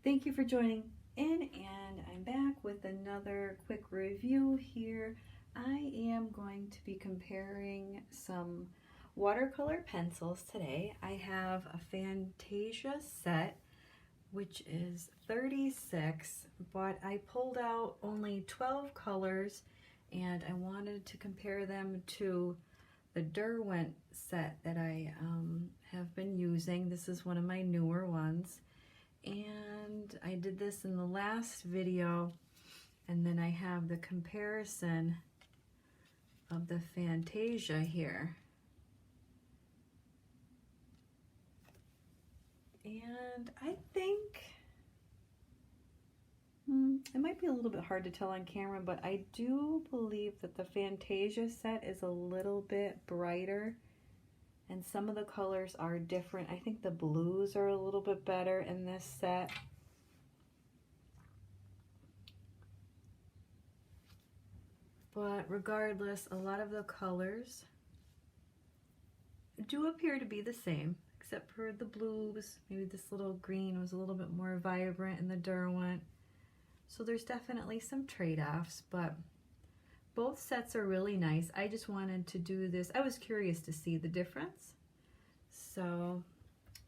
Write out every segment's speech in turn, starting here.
Thank you for joining in, and I'm back with another quick review here. I am going to be comparing some watercolor pencils today. I have a Fantasia set, which is 36, but I pulled out only 12 colors, and I wanted to compare them to the Derwent set that I have been using. This is one of my newer ones. And I did this in the last video, and then I have the comparison of the Fantasia here. And I think it might be a little bit hard to tell on camera, but I do believe that the Fantasia set is a little bit brighter. And some of the colors are different. I think the blues are a little bit better in this set. But regardless, a lot of the colors do appear to be the same, except for the blues. Maybe this little green was a little bit more vibrant in the Derwent. So there's definitely some trade-offs, but both sets are really nice. I just wanted to do this. I was curious to see the difference. So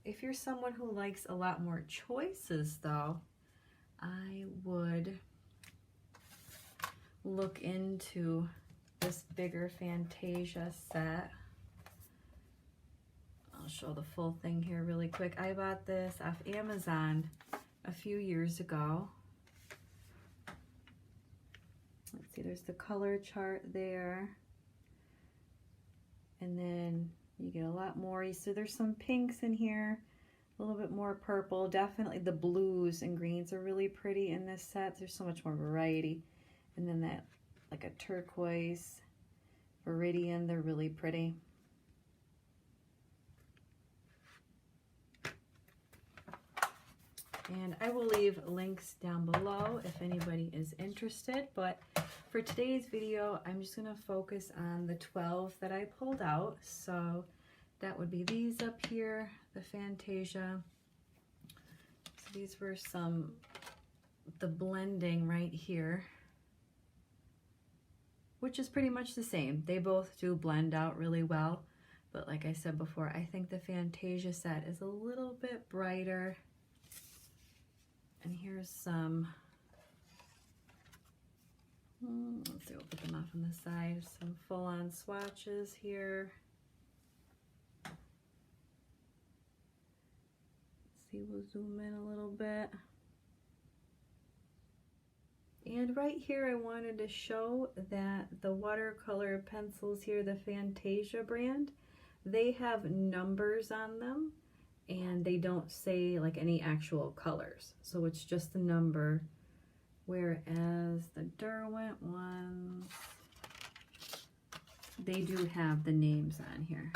if you're someone who likes a lot more choices though, I would look into this bigger Fantasia set. I'll show the full thing here really quick. I bought this off Amazon a few years ago. Let's see, there's the color chart there. And then you get a lot more. So there's some pinks in here, a little bit more purple. Definitely the blues and greens are really pretty in this set. There's so much more variety. And then that, like a turquoise, viridian, they're really pretty. And I will leave links down below if anybody is interested, but for today's video, I'm just gonna focus on the 12 that I pulled out. So that would be these up here, the Fantasia. So these were the blending right here, which is pretty much the same. They both do blend out really well, but like I said before, I think the Fantasia set is a little bit brighter. And here's some, let's see, we'll put them off on the side, some full-on swatches here. Let's see, we'll zoom in a little bit. And right here I wanted to show that the watercolor pencils here, the Fantasia brand, they have numbers on them. And they don't say like any actual colors, so it's just the number, whereas the Derwent ones, they do have the names on here.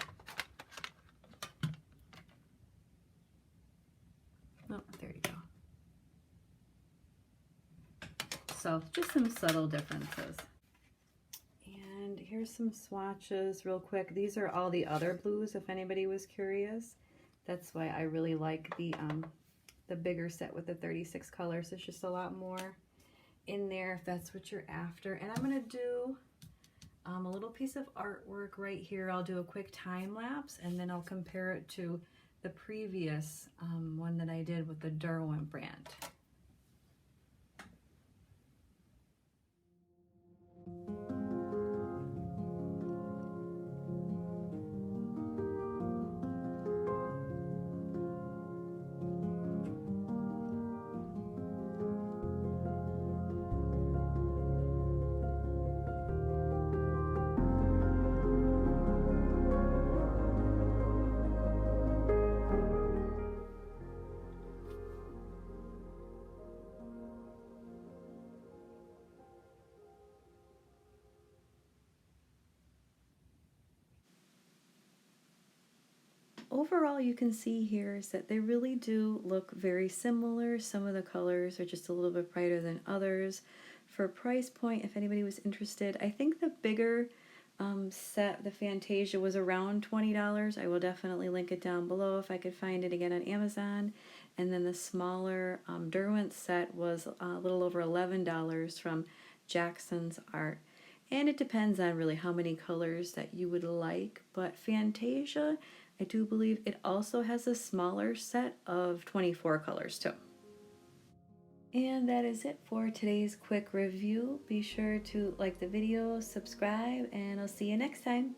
Oh, there you go. So just some subtle differences. And here's some swatches real quick. These are all the other blues, if anybody was curious. That's why I really like the bigger set with the 36 colors. There's just a lot more in there if that's what you're after. And I'm gonna do a little piece of artwork right here. I'll do a quick time lapse and then I'll compare it to the previous one that I did with the Derwent brand. Overall, you can see here is that they really do look very similar. Some of the colors are just a little bit brighter than others. For price point, if anybody was interested, I think the bigger set, the Fantasia, was around $20. I will definitely link it down below if I could find it again on Amazon. And then the smaller Derwent set was a little over $11 from Jackson's Art. And it depends on really how many colors that you would like, but Fantasia, I do believe it also has a smaller set of 24 colors too. And that is it for today's quick review. Be sure to like the video, subscribe, and I'll see you next time.